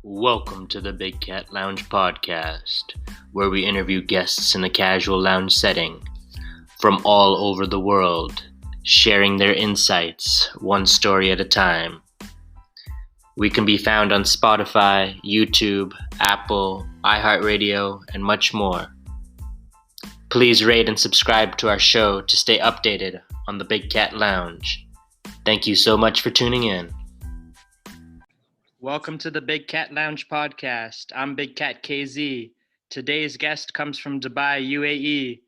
Welcome to the Big Cat Lounge podcast, where we interview guests in a casual lounge setting from all over the world, sharing their insights one story at a time. We can be found on Spotify, YouTube, Apple, iHeartRadio, and much more. Please rate and subscribe to our show to stay updated on the Big Cat Lounge. Thank you so much for tuning in. Welcome to the Big Cat Lounge podcast. I'm Big Cat KZ. Today's guest comes from Dubai, UAE.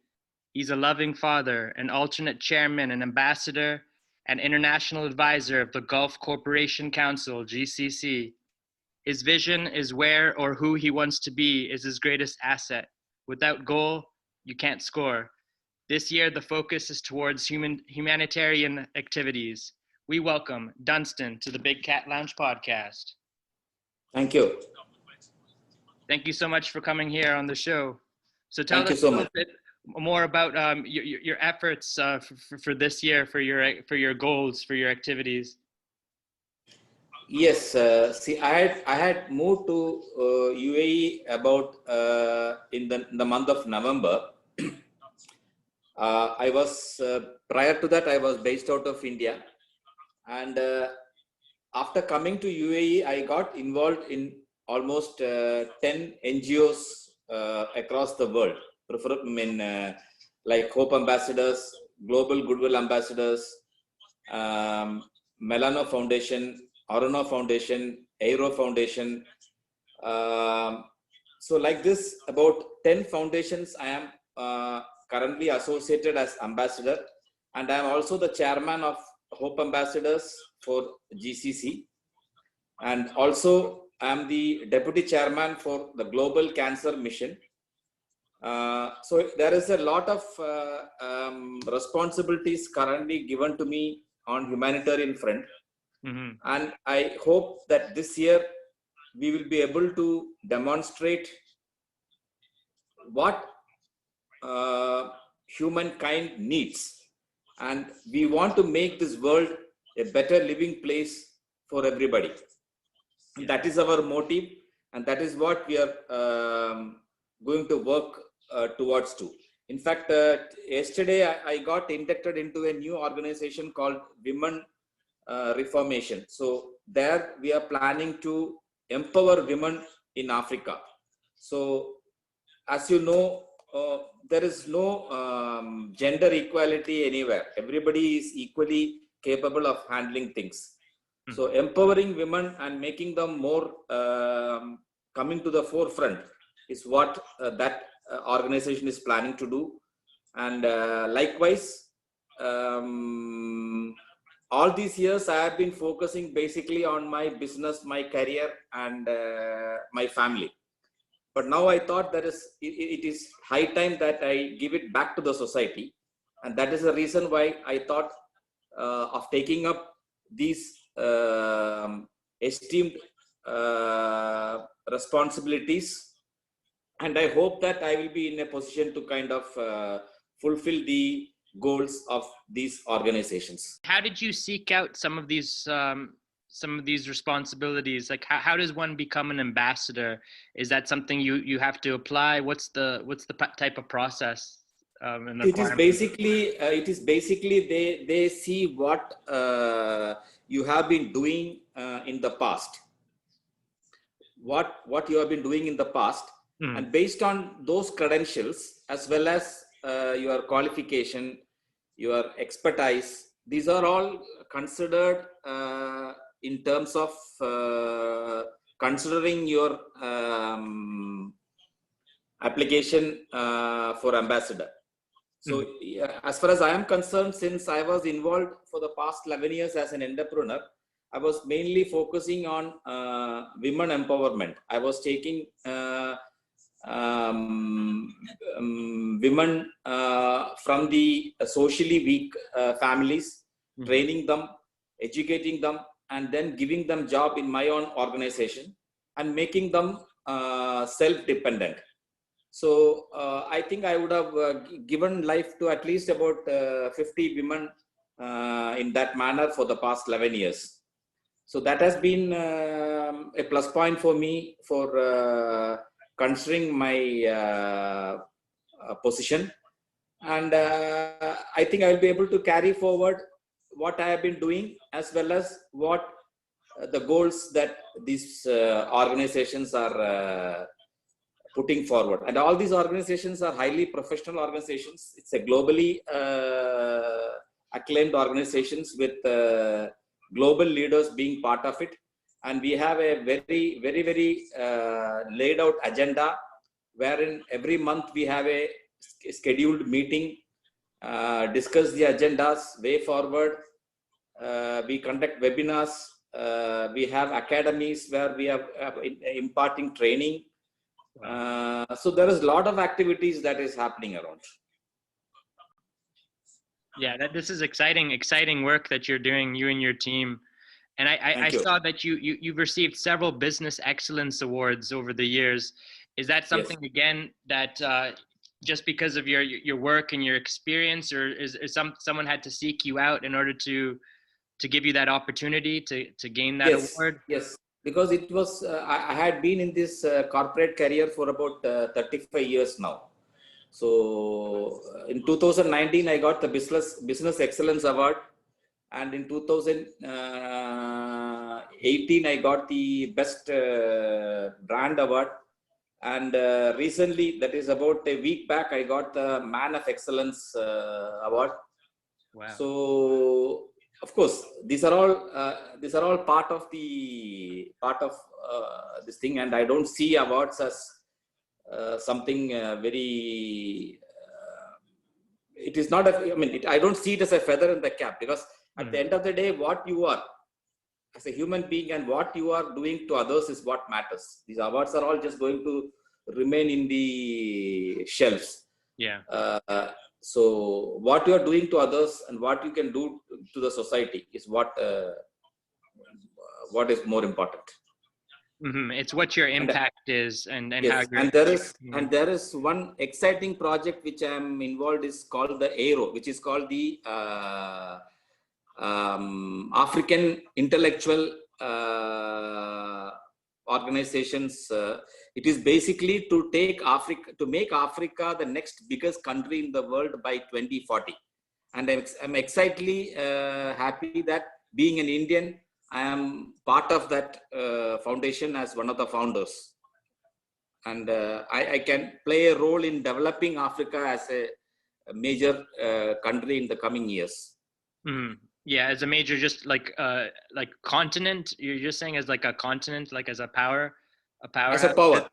He's a loving father, an alternate chairman, an ambassador, and international advisor of the Gulf Cooperation Council, GCC. His vision is where or who he wants to be is his greatest asset. Without goal, you can't score. This year, the focus is towards humanitarian activities. We welcome Dunston to the Big Cat Lounge podcast. Thank you. Thank you so much for coming here on the show. So tell Thank you us so a little much. bit more about your efforts for this year, for your goals, for your activities. Yes, I had moved to UAE about in the month of November. I was prior to that I was based out of India, and after coming to UAE, I got involved in almost 10 NGOs across the world. Like Hope Ambassadors, Global Goodwill Ambassadors, Melano Foundation, Aruna Foundation, Aero Foundation. So like this, about 10 foundations I am currently associated as ambassador, and I am also the chairman of Hope Ambassadors for GCC, and also I am the deputy chairman for the Global Cancer Mission. So there is a lot of responsibilities currently given to me on humanitarian front. Mm-hmm. And I hope that this year we will be able to demonstrate what humankind needs, and we want to make this world a better living place for everybody. Yeah. That is our motive, and that is what we are going to work towards to. In fact, yesterday I got inducted into a new organization called Women Reformation. So there we are planning to empower women in Africa. So as you know, there is no gender equality anywhere. Everybody is equally capable of handling things. So empowering women and making them more coming to the forefront is what that organization is planning to do. And likewise, all these years I have been focusing basically on my business, my career, and my family. But now I thought that it is high time that I give it back to the society. And that is the reason why I thought of taking up these esteemed responsibilities. And I hope that I will be in a position to kind of fulfill the goals of these organizations. How did you seek out some of these responsibilities? Like how does one become an ambassador? Is that something you have to apply? What's the type of process? It is basically they see what you have been doing in the past, what you have been doing in the past, and based on those credentials as well as your qualification, your expertise, these are all considered in terms of considering your application for ambassador. So as far as I am concerned, since I was involved for the past 11 years as an entrepreneur, I was mainly focusing on women empowerment. I was taking women from the socially weak families, training them, educating them, and then giving them job in my own organization and making them self-dependent. So I think I would have given life to at least about 50 women in that manner for the past 11 years. So that has been a plus point for me for considering my position. And I think I will be able to carry forward what I have been doing, as well as what the goals that these organizations are putting forward. And all these organizations are highly professional organizations. It's a globally acclaimed organizations with global leaders being part of it. And we have a very laid out agenda, wherein every month we have a scheduled meeting, discuss the agendas, way forward. We conduct webinars. We have academies where we have imparting training. So there is a lot of activities that is happening around. Yeah, this is exciting work that you're doing, you and your team. And I saw that you've received several business excellence awards over the years. Is that something, yes, again, that just because of your work and your experience, or is someone had to seek you out in order to give you that opportunity to gain that award? Yes, because it was I had been in this corporate career for about 35 years now. So in 2019 I got the business excellence award, and in 2018 I got the best brand award, and recently, that is about a week back, I got the man of excellence award. Wow. So of course these are all part of this thing, and I don't see awards as something very it is not I don't see it as a feather in the cap, because at the end of the day, what you are as a human being and what you are doing to others is what matters. These awards are all just going to remain in the shelves. Yeah. So what you are doing to others and what you can do to the society is what is more important. Mm-hmm. It's what your impact is, and yes, how you're. And there is one exciting project which I am involved, is called the AERO, which is called the African Intellectual Organizations. It is basically to make Africa the next biggest country in the world by 2040. And I'm excitedly happy that, being an Indian, I am part of that foundation as one of the founders. And I can play a role in developing Africa as a major country in the coming years. Mm-hmm. Yeah, as a major, just like continent. You're just saying as like a continent, like as a power. As a power,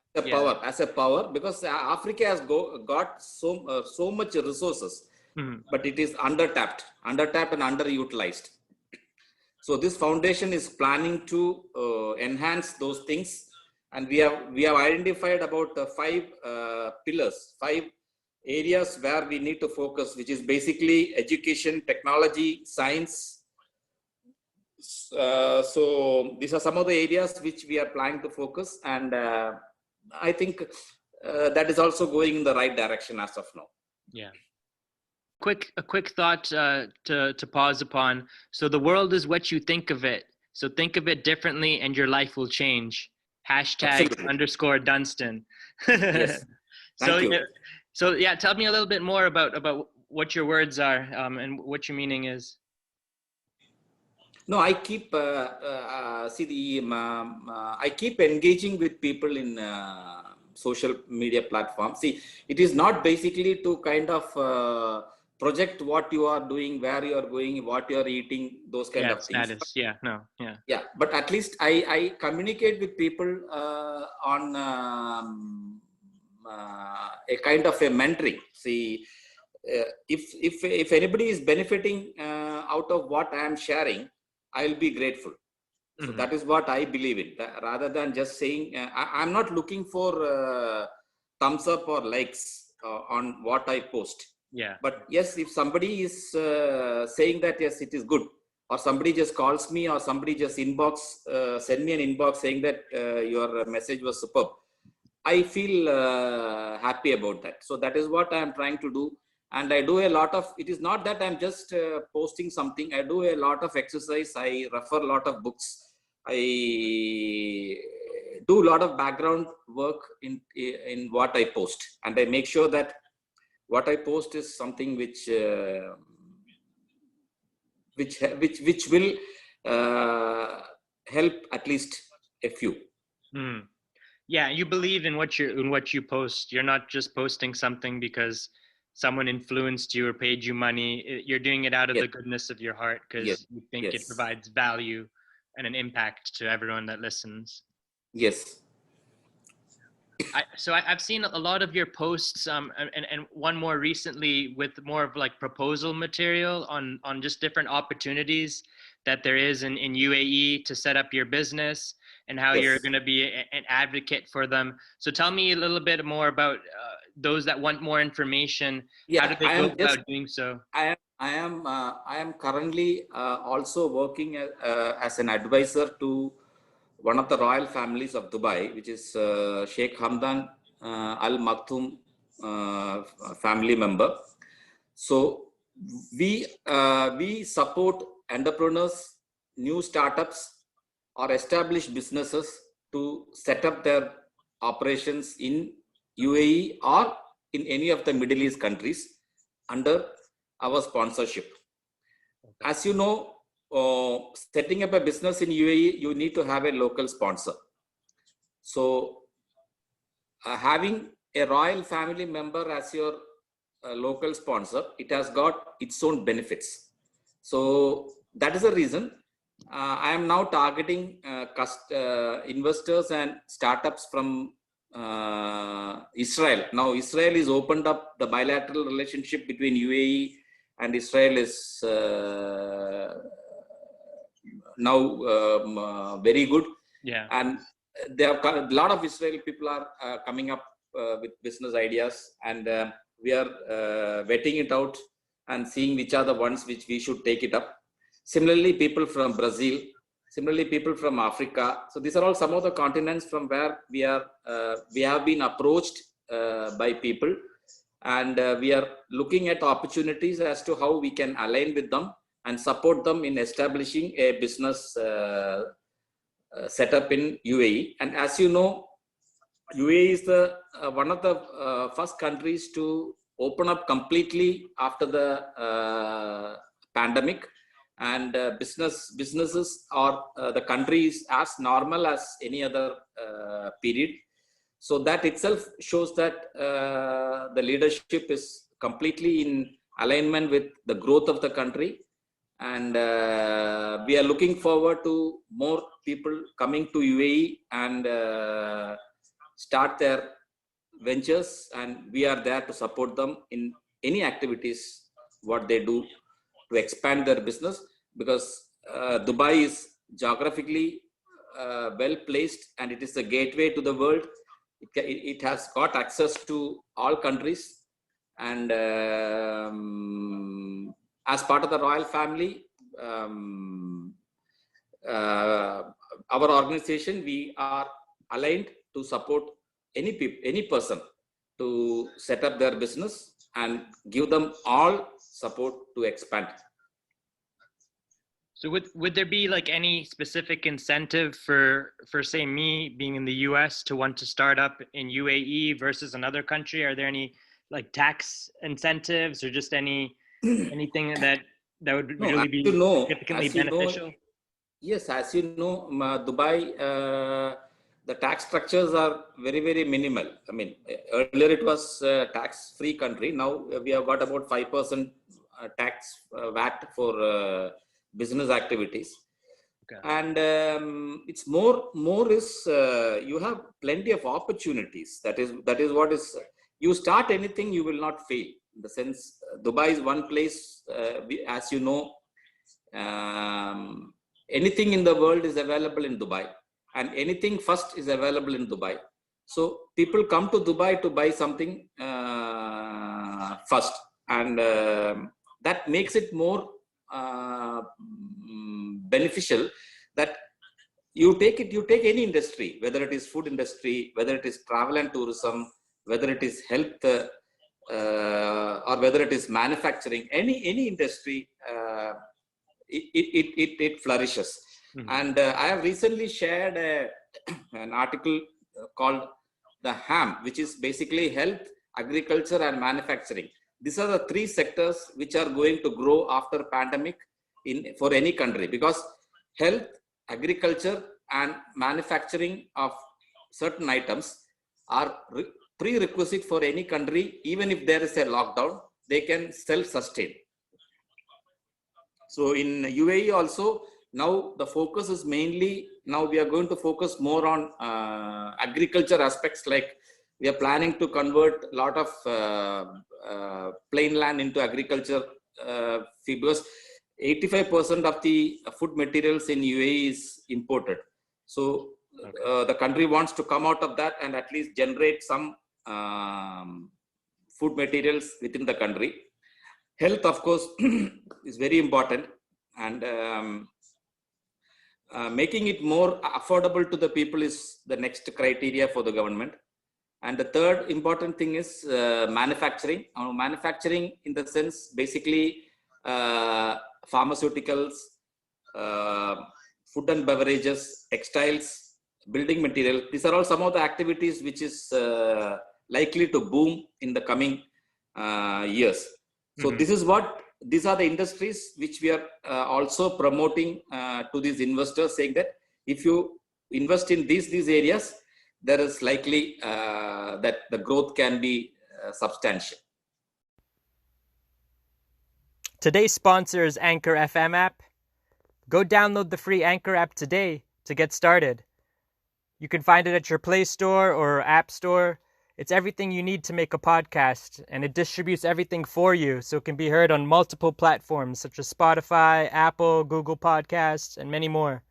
because Africa has got so much resources, but it is undertapped and underutilized. So this foundation is planning to enhance those things, and we have identified about 5 pillars, 5 areas where we need to focus, which is basically education, technology, science. So these are some of the areas which we are planning to focus, and I think that is also going in the right direction as of now. Yeah. A quick thought to pause upon. So the world is what you think of it. So think of it differently, and your life will change. #_Dunston. Yes. Thank you. So yeah, tell me a little bit more about what your words are and what your meaning is. No, I keep I keep engaging with people in social media platforms. See, it is not basically to kind of project what you are doing, where you are going, what you are eating, those kind of things. Status. Yeah, no, yeah. Yeah, but at least I communicate with people on a kind of a mentoring. See, if anybody is benefiting out of what I am sharing, I'll be grateful. So that is what I believe in. Rather than just saying, I'm not looking for thumbs up or likes on what I post. Yeah. But yes, if somebody is saying that yes, it is good, or somebody just calls me, or somebody just send me an inbox saying that your message was superb, I feel happy about that. So that is what I am trying to do. And I do a lot of, it is not that I'm just posting something. I do a lot of exercise. I refer a lot of books. I do a lot of background work in what I post, and I make sure that what I post is something which will help at least a few. Yeah, you believe in what you post. You're not just posting something because someone influenced you or paid you money. You're doing it out of the goodness of your heart because you think it provides value and an impact to everyone that listens. Yes. I've seen a lot of your posts, and one more recently with more of like proposal material on just different opportunities that there is in UAE to set up your business and how you're going to be an advocate for them. So tell me a little bit more about those that want more information. How do they go about doing so? I am currently also working as an advisor to one of the royal families of Dubai, which is Sheikh Hamdan Al Maktoum family member. So we support entrepreneurs, new startups, or established businesses to set up their operations in UAE or in any of the Middle East countries under our sponsorship. As you know, setting up a business in UAE, you need to have a local sponsor. So having a royal family member as your local sponsor, it has got its own benefits. So that is the reason I am now targeting investors and startups from Israel. Now Israel is opened up. The bilateral relationship between UAE and Israel is now very good. Yeah. And there are a lot of Israeli people are coming up with business ideas, and we are vetting it out and seeing which are the ones which we should take it up. Similarly, people from Brazil, similarly people from Africa. So these are all some of the continents from where we have been approached by people, and we are looking at opportunities as to how we can align with them and support them in establishing a business setup in UAE. And as you know, UAE is the one of the first countries to open up completely after the pandemic, and businesses or the country is as normal as any other period. So that itself shows that the leadership is completely in alignment with the growth of the country. And we are looking forward to more people coming to UAE and start their ventures, and we are there to support them in any activities what they do to expand their business, because Dubai is geographically well placed, and it is a gateway to the world. It has got access to all countries, and as part of the royal family, our organization, we are aligned to support any person to set up their business and give them all support to expand. So would there be like any specific incentive for say me being in the US to want to start up in UAE versus another country? Are there any like tax incentives or just anything that would really be significantly beneficial? Yes, as you know, Dubai, the tax structures are very, very minimal. I mean, earlier it was a tax-free country. Now we have got about 5% tax VAT for business activities. Okay. And it's more is you have plenty of opportunities. That is what is. You start anything, you will not fail. In the sense, Dubai is one place. As you know, anything in the world is available in Dubai, and anything first is available in Dubai. So people come to Dubai to buy something first, and that makes it more beneficial. That you take any industry, whether it is food industry, whether it is travel and tourism, whether it is health, or whether it is manufacturing, any industry, it flourishes. Mhm. And I have recently shared an article called the HAM, which is basically health, agriculture, and manufacturing. These are the three sectors which are going to grow after pandemic for any country, because health, agriculture, and manufacturing of certain items are prerequisite for any country. Even if there is a lockdown, they can self-sustain. So in UAE also, now the focus is mainly, now we are going to focus more on agriculture aspects. Like we are planning to convert a lot of plain land into agriculture, because 85% of the food materials in UAE is imported. So the country wants to come out of that and at least generate some food materials within the country. Health, of course, is very important, and making it more affordable to the people is the next criteria for the government. And the third important thing is manufacturing. Manufacturing in the sense, basically pharmaceuticals, food and beverages, textiles, building material. These are all some of the activities which is likely to boom in the coming years. So these are the industries which we are also promoting to these investors, saying that if you invest in these areas, there is likely that the growth can be substantial. Today's sponsor is Anchorfm app. Go download the free Anchor app today to get started. You can find it at your Play Store or App Store. It's everything you need to make a podcast, and it distributes everything for you so it can be heard on multiple platforms such as Spotify, Apple, Google Podcasts, and many more.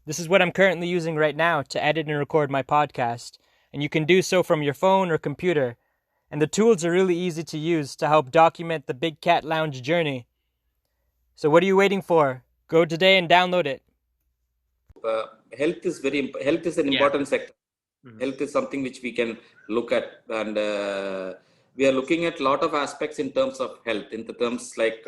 This is what I'm currently using right now to edit and record my podcast, and you can do so from your phone or computer. And the tools are really easy to use to help document the Big Cat Lounge journey. So what are you waiting for? Go today and download it. Health is an important sector. Mm-hmm. Health is something which we can look at, and we are looking at a lot of aspects in terms of health, in the terms like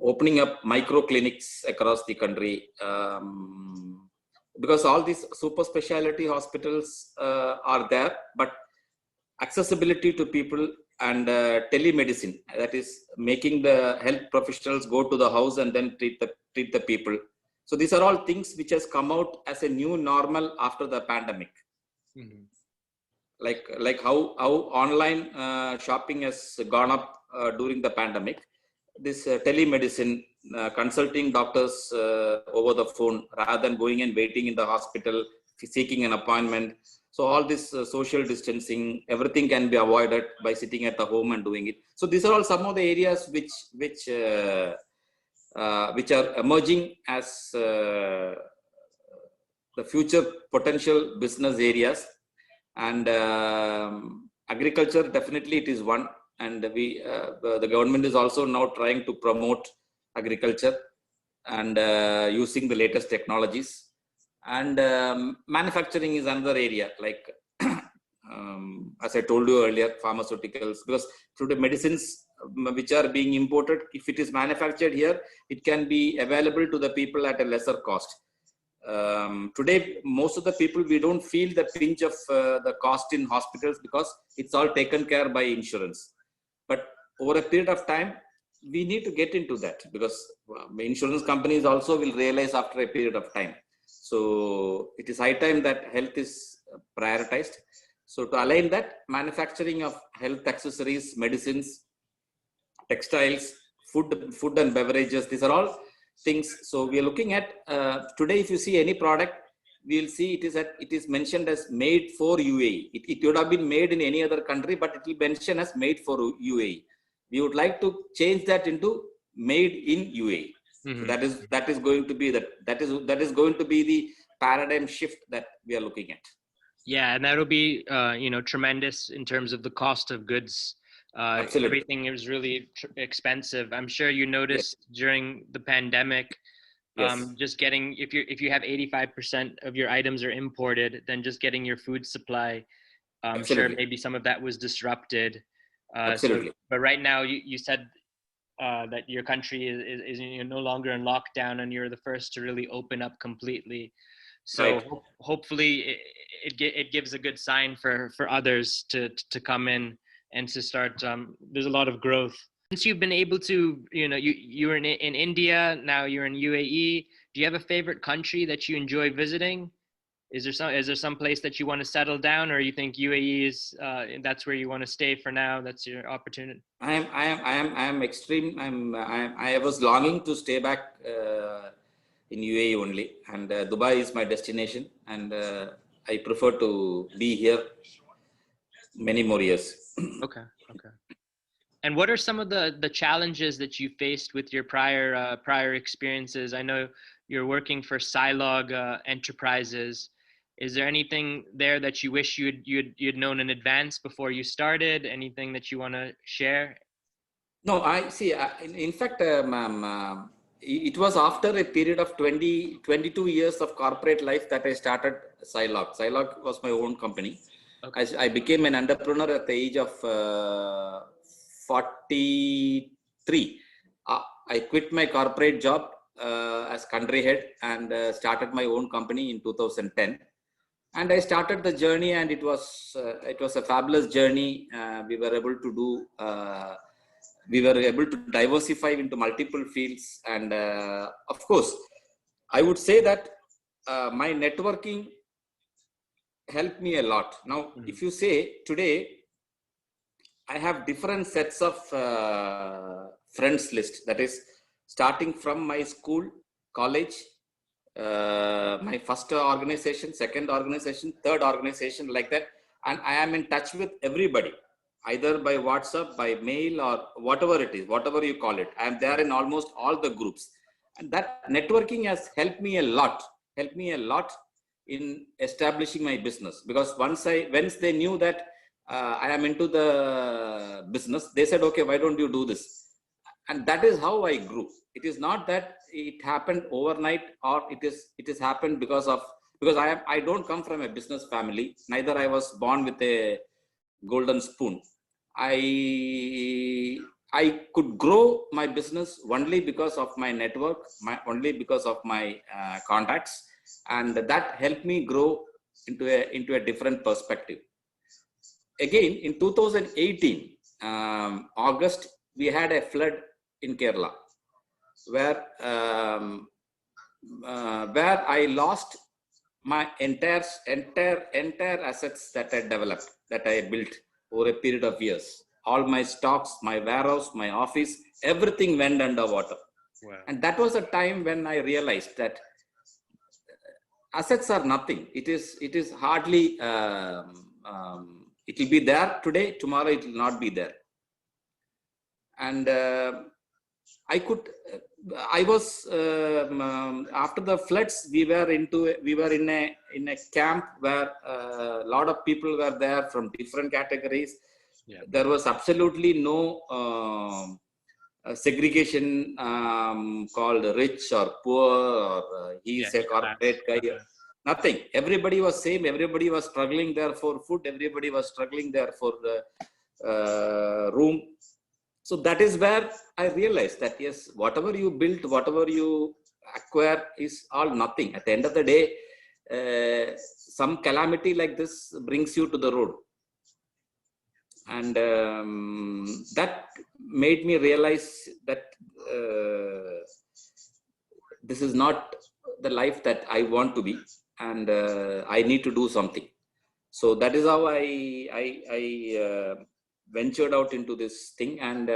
opening up micro clinics across the country, because all these super specialty hospitals are there, but accessibility to people and telemedicine, that is making the health professionals go to the house and then treat the people. So these are all things which has come out as a new normal after the pandemic. Mm-hmm. Like how online shopping has gone up during the pandemic. This telemedicine, consulting doctors over the phone rather than going and waiting in the hospital, seeking an appointment. So all this social distancing, everything can be avoided by sitting at the home and doing it. So these are all some of the areas which are emerging as the future potential business areas. And agriculture, definitely it is one. And the government is also now trying to promote agriculture and using the latest technologies. And manufacturing is another area, like as I told you earlier, pharmaceuticals, because today medicines which are being imported, if it is manufactured here, it can be available to the people at a lesser cost. Today, most of the people, we don't feel the pinch of the cost in hospitals because it's all taken care by insurance. But over a period of time, we need to get into that, because insurance companies also will realize after a period of time. So it is high time that health is prioritized. So to align that, manufacturing of health accessories, medicines, textiles, food and beverages, these are all things. So we are looking at today, if you see any product, we will see it is mentioned as made for UAE. It would have been made in any other country, but it will mention as made for UAE. We would like to change that into made in UAE. Mm-hmm. So that is going to be the paradigm shift that we are looking at. Yeah, and that'll be tremendous in terms of the cost of goods. Everything is really expensive. I'm sure you noticed during the pandemic. Just getting, if you have 85% of your items are imported, then just getting your food supply, I'm sure maybe some of that was disrupted. But right now you said that your country is no longer in lockdown, and you're the first to really open up completely. So Right. hopefully it gives a good sign for others to come in and to start. There's a lot of growth since you've been able to. You were in India, now you're in UAE. Do you have a favorite country that you enjoy visiting? Is there some place that you want to settle down, or you think UAE is that's where you want to stay for now? That's your opportunity. I am extreme. I was longing to stay back in UAE only, and Dubai is my destination, and I prefer to be here many more years. Okay. Okay. And what are some of the challenges that you faced with your prior experiences? I know you're working for Silog Enterprises. Is there anything there that you wish you'd known in advance before you started? Anything that you want to share? No, I see. In fact, it was after a period of 22 years of corporate life that I started Silog. Silog was my own company. Okay. I became an entrepreneur at the age of 43. I quit my corporate job as country head and started my own company in 2010. And I started the journey, and it was a fabulous journey. We were able to diversify into multiple fields, and of course, I would say that my networking helped me a lot. Now, if you say today, I have different sets of friends list. That is, starting from my school, college, my first organization, second organization, third organization, like that. And I am in touch with everybody, either by WhatsApp, by mail, or whatever it is, whatever you call it. I am there in almost all the groups. And that networking has helped me a lot in establishing my business. Because once they knew that I am into the business, they said, okay, why don't you do this? And that is how I grew. It is not that it happened overnight, or it is happened because I don't come from a business family. Neither I was born with a golden spoon. I could grow my business only because of my network, only because of my contacts, and that helped me grow into a different perspective. Again, in 2018, August, we had a flood in Kerala, where I lost my entire assets that I developed, that I built over a period of years. All my stocks, my warehouse, my office, everything went underwater. Wow. And that was a time when I realized that assets are nothing. It is hardly. It will be there today. Tomorrow it will not be there. And I was after the floods. We were in a camp where a lot of people were there from different categories. Yeah. There was absolutely no segregation called rich or poor, or he's a corporate guy. Nothing. Everybody was same. Everybody was struggling there for food. Everybody was struggling there for the room. So that is where I realized that yes, whatever you build, whatever you acquire is all nothing. At the end of the day, some calamity like this brings you to the road. And that made me realize that this is not the life that I want to be, and I need to do something. So that is how I ventured out into this thing, and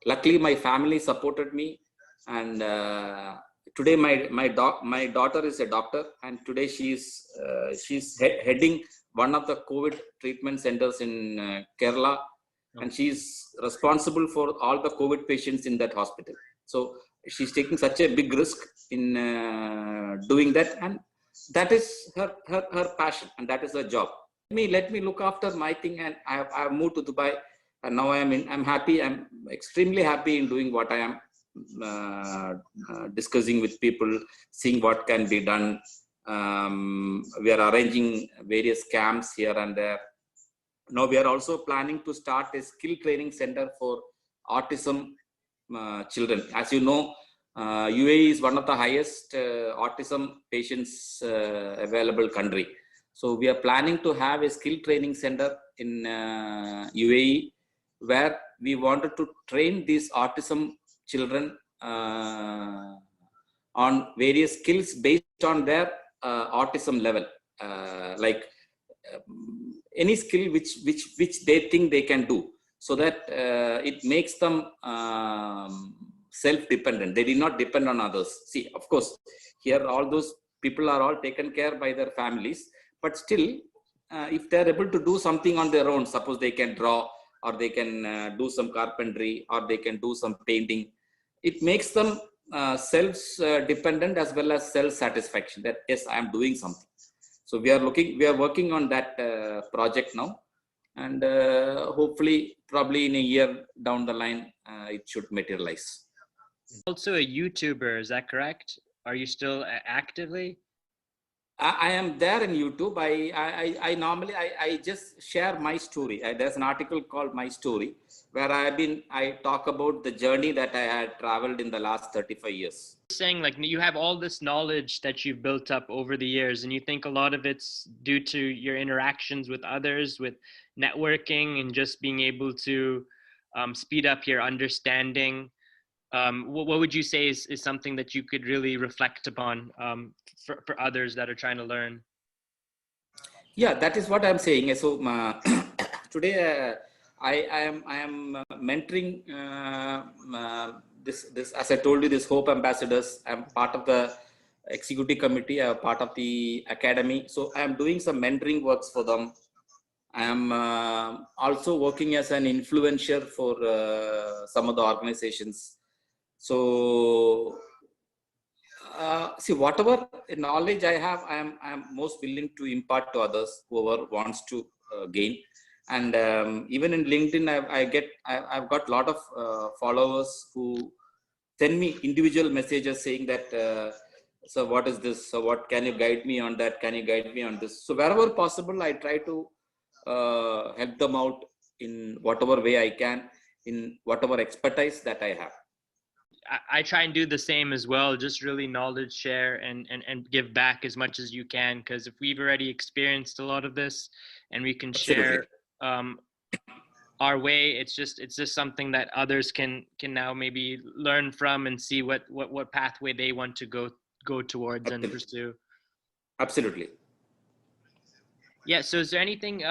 luckily my family supported me. And today my daughter is a doctor, and today she's heading one of the COVID treatment centers in Kerala, and she's responsible for all the COVID patients in that hospital. So she's taking such a big risk in doing that, and that is her passion, and that is her job. Let me look after my thing, and I've moved to Dubai, and now I'm happy. I'm extremely happy in doing what I am discussing with people, seeing what can be done. We are arranging various camps here and there. Now we are also planning to start a skill training center for autism children. As you know, UAE is one of the highest autism patients available country. So we are planning to have a skill training center in UAE where we wanted to train these autism children on various skills based on their autism level, like any skill which they think they can do, so that it makes them self-dependent. They did not depend on others. See, of course, here all those people are all taken care by their families, but still, if they are able to do something on their own, suppose they can draw, or they can do some carpentry, or they can do some painting, it makes them self-dependent as well as self-satisfaction, that yes, I am doing something. So we are working on that project now, and hopefully, probably in a year down the line, it should materialize. Also a YouTuber, is that correct? Are you still actively? I am there in YouTube. I normally just share my story. There's an article called My Story where I talk about the journey that I had traveled in the last 35 years. Saying like you have all this knowledge that you've built up over the years, and you think a lot of it's due to your interactions with others, with networking, and just being able to speed up your understanding. What would you say is something that you could really reflect upon for others that are trying to learn? Yeah, that is what I'm saying. So today I am mentoring this, as I told you, this Hope ambassadors. I'm part of the executive committee. I'm part of the academy. So I am doing some mentoring works for them. I am also working as an influencer for some of the organizations. So see, whatever knowledge I have, I am most willing to impart to others, whoever wants to gain. And even in LinkedIn, I've got a lot of followers who send me individual messages saying that, so what is this? So what, can you guide me on that? Can you guide me on this? So wherever possible, I try to help them out in whatever way I can, in whatever expertise that I have. I try and do the same as well, just really knowledge share and give back as much as you can, because if we've already experienced a lot of this and we can share our way, it's just something that others can now maybe learn from and see what pathway they want to go towards and pursue. Absolutely. Yeah. So is there anything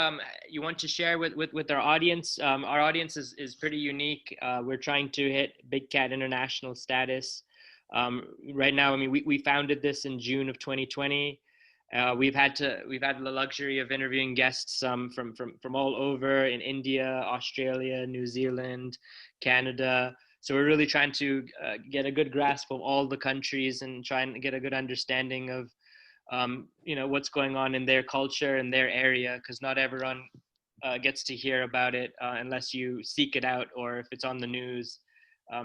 you want to share with our audience? Our audience is pretty unique. We're trying to hit Big Cat international status. Right now, I mean, we founded this in June of 2020. We've had the luxury of interviewing guests from all over, in India, Australia, New Zealand, Canada. So we're really trying to get a good grasp of all the countries and try and get a good understanding of what's going on in their culture and their area, because not everyone gets to hear about it unless you seek it out or if it's on the news.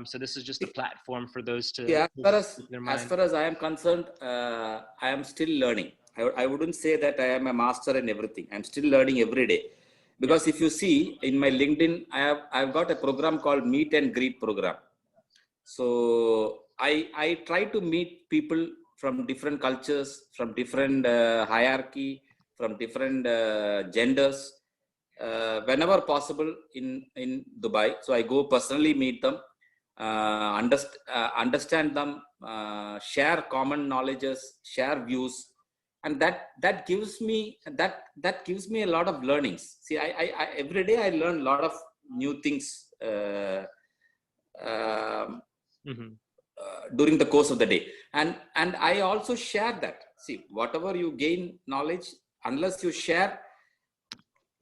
So this is just a platform for those to. Yeah, as far as I am concerned, I am still learning. I wouldn't say that I am a master in everything. I'm still learning every day, because if you see in my LinkedIn, I've got a program called Meet and Greet program. So I try to meet people from different cultures, from different hierarchy, from different genders, whenever possible in Dubai. So I go personally meet them, understand them, share common knowledges, share views, and that gives me a lot of learnings. See, I every day I learn a lot of new things during the course of the day, and I also share that. See, whatever you gain knowledge, unless you share,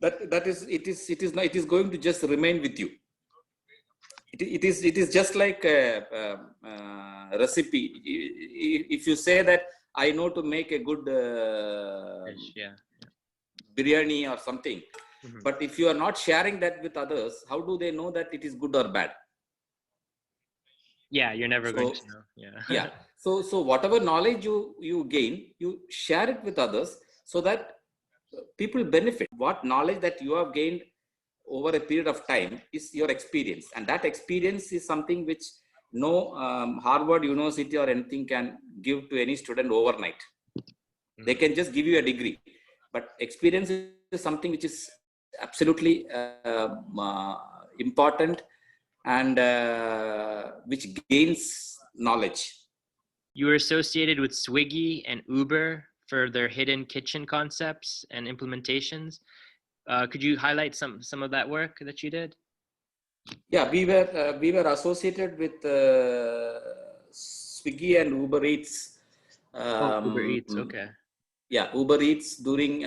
it is going to just remain with you. It is just like a recipe. If you say that I know to make a good biryani or something, but if you are not sharing that with others, how do they know that it is good or bad? Yeah, you're never going to know. Yeah. So whatever knowledge you gain, you share it with others so that people benefit. What knowledge that you have gained, over a period of time is your experience. And that experience is something which no Harvard University or anything can give to any student overnight. They can just give you a degree, but experience is something which is absolutely important and which gains knowledge. You were associated with Swiggy and Uber for their hidden kitchen concepts and implementations. Could you highlight some of that work that you did? Yeah, we were associated with Swiggy and Uber Eats. Uber Eats, okay. Yeah, Uber Eats during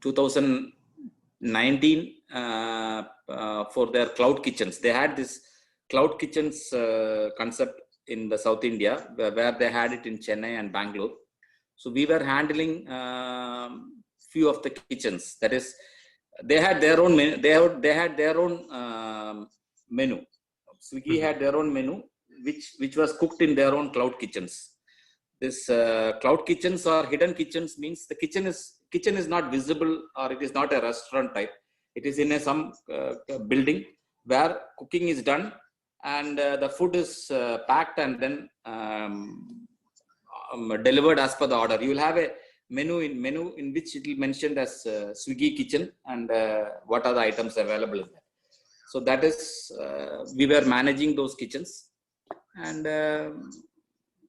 2019 for their cloud kitchens. They had this cloud kitchens concept in the South India, where they had it in Chennai and Bangalore. So we were handling few of the kitchens. That is, they had their own menu. They had their own menu. Swiggy had their own menu, which was cooked in their own cloud kitchens. This cloud kitchens or hidden kitchens means the kitchen is not visible, or it is not a restaurant type. It is in some building where cooking is done, and the food is packed and then delivered as per the order. You will have a menu in which it will mention as Swiggy kitchen and what are the items available in there. So that is we were managing those kitchens, and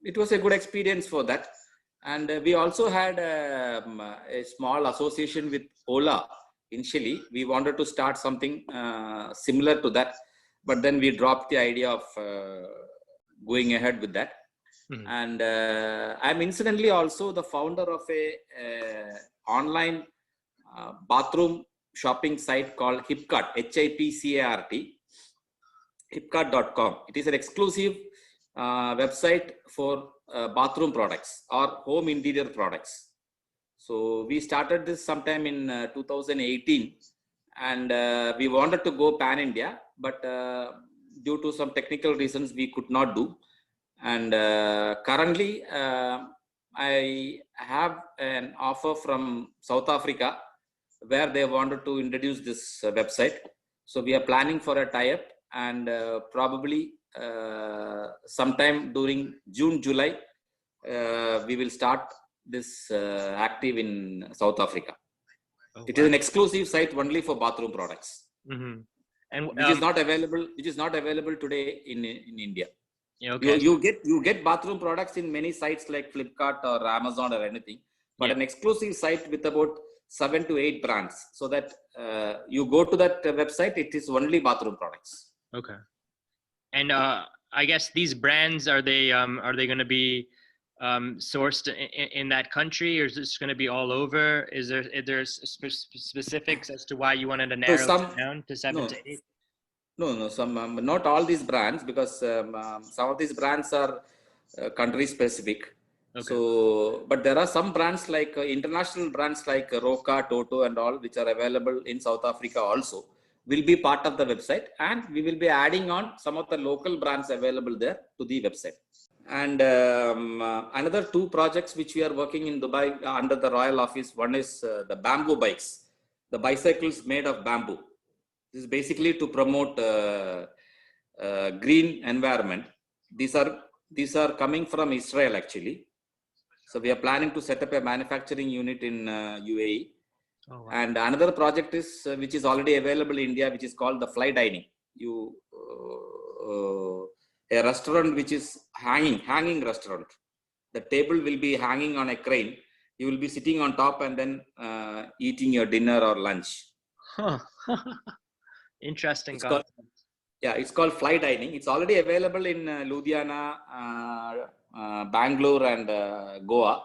it was a good experience for that. And we also had a small association with Ola. Initially, we wanted to start something similar to that, but then we dropped the idea of going ahead with that. And I'm incidentally also the founder of a online bathroom shopping site called Hipcart, HIPCART, hipcart.com. It is an exclusive website for bathroom products or home interior products. So we started this sometime in 2018, and we wanted to go pan-India, but due to some technical reasons we could not do. And currently I have an offer from South Africa where they wanted to introduce this website. So we are planning for a tie-up, and probably sometime during June, July, we will start this active in South Africa. Oh, it is an exclusive site only for bathroom products, and which is not available today in India. Okay. You get bathroom products in many sites like Flipkart or Amazon or anything, but an exclusive site with about 7 to 8 brands, so that you go to that website, it is only bathroom products. Okay. And I guess these brands, are they going to be sourced in that country, or is this going to be all over? Is there specifics as to why you wanted to narrow it down to 7 to 8? No, some not all these brands, because some of these brands are country specific. Okay. So, but there are some brands like international brands like Roca, Toto, and all, which are available in South Africa also, will be part of the website, and we will be adding on some of the local brands available there to the website. And another 2 projects which we are working in Dubai under the Royal Office. One is the bamboo bikes, the bicycles made of bamboo. This is basically to promote green environment. These are coming from Israel actually. So we are planning to set up a manufacturing unit in UAE. Oh, wow. And another project is which is already available in India, which is called the fly dining. A restaurant which is hanging restaurant. The table will be hanging on a crane. You will be sitting on top and then eating your dinner or lunch. Huh. Interesting. It's called fly dining. It's already available in Ludhiana, Bangalore, and Goa.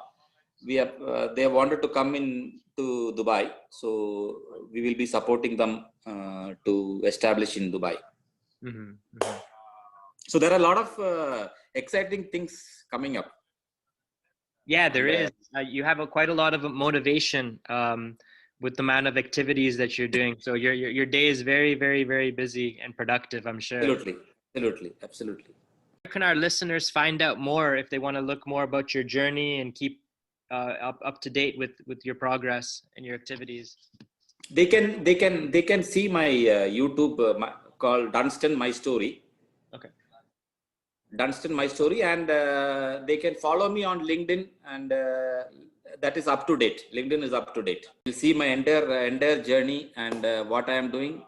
They wanted to come in to Dubai, so we will be supporting them to establish in Dubai. So there are a lot of exciting things coming up. Yeah, there is. You have quite a lot of motivation with the amount of activities that you're doing. So your day is very, very, very busy and productive, I'm sure. Absolutely. Where can our listeners find out more if they want to look more about your journey and keep up to date with your progress and your activities? They can see my YouTube called Dunston My Story. Okay. Dunston My Story, and they can follow me on LinkedIn, and that is up to date. LinkedIn is up to date. You'll see my entire journey and what I am doing.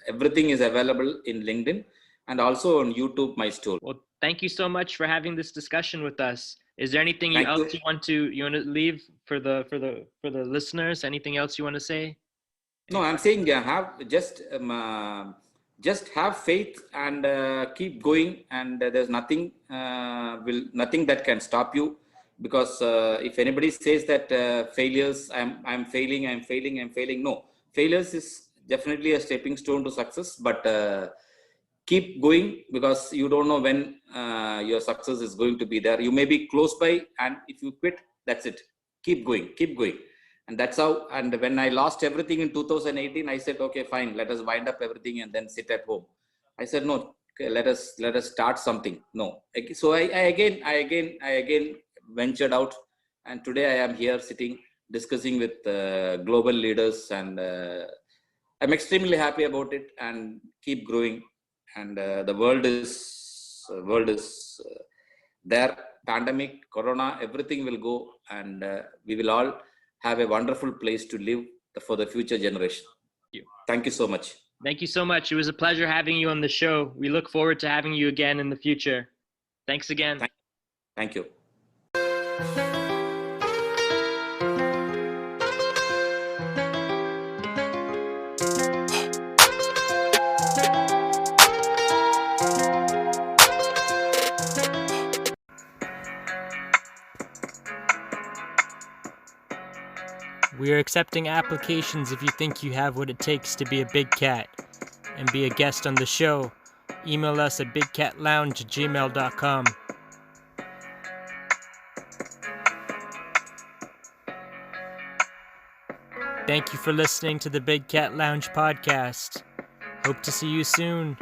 Everything is available in LinkedIn and also on YouTube My Story. Well, thank you so much for having this discussion with us. Is there anything Thank else you. you want to leave for the listeners? Anything else you want to say? No, I'm saying just have faith and keep going, and there's nothing nothing that can stop you, because if anybody says that failures, I'm failing, no, failures is definitely a stepping stone to success, but keep going, because you don't know when your success is going to be there. You may be close by, and if you quit, that's it. Keep going. And that's how. And when I lost everything in 2018, I said, okay, fine, let us wind up everything and then sit at home. I said, no, okay, let us start something. No. So I again ventured out, and today I am here sitting discussing with global leaders, and I'm extremely happy about it, and keep growing. And the world is there. Pandemic, Corona, everything will go, and we will all have a wonderful place to live for the future generation. Thank you so much. Thank you so much. It was a pleasure having you on the show. We look forward to having you again in the future. Thanks again. Thank you. We are accepting applications if you think you have what it takes to be a big cat and be a guest on the show. Email us at bigcatlounge@gmail.com. Thank you for listening to the Big Cat Lounge podcast. Hope to see you soon.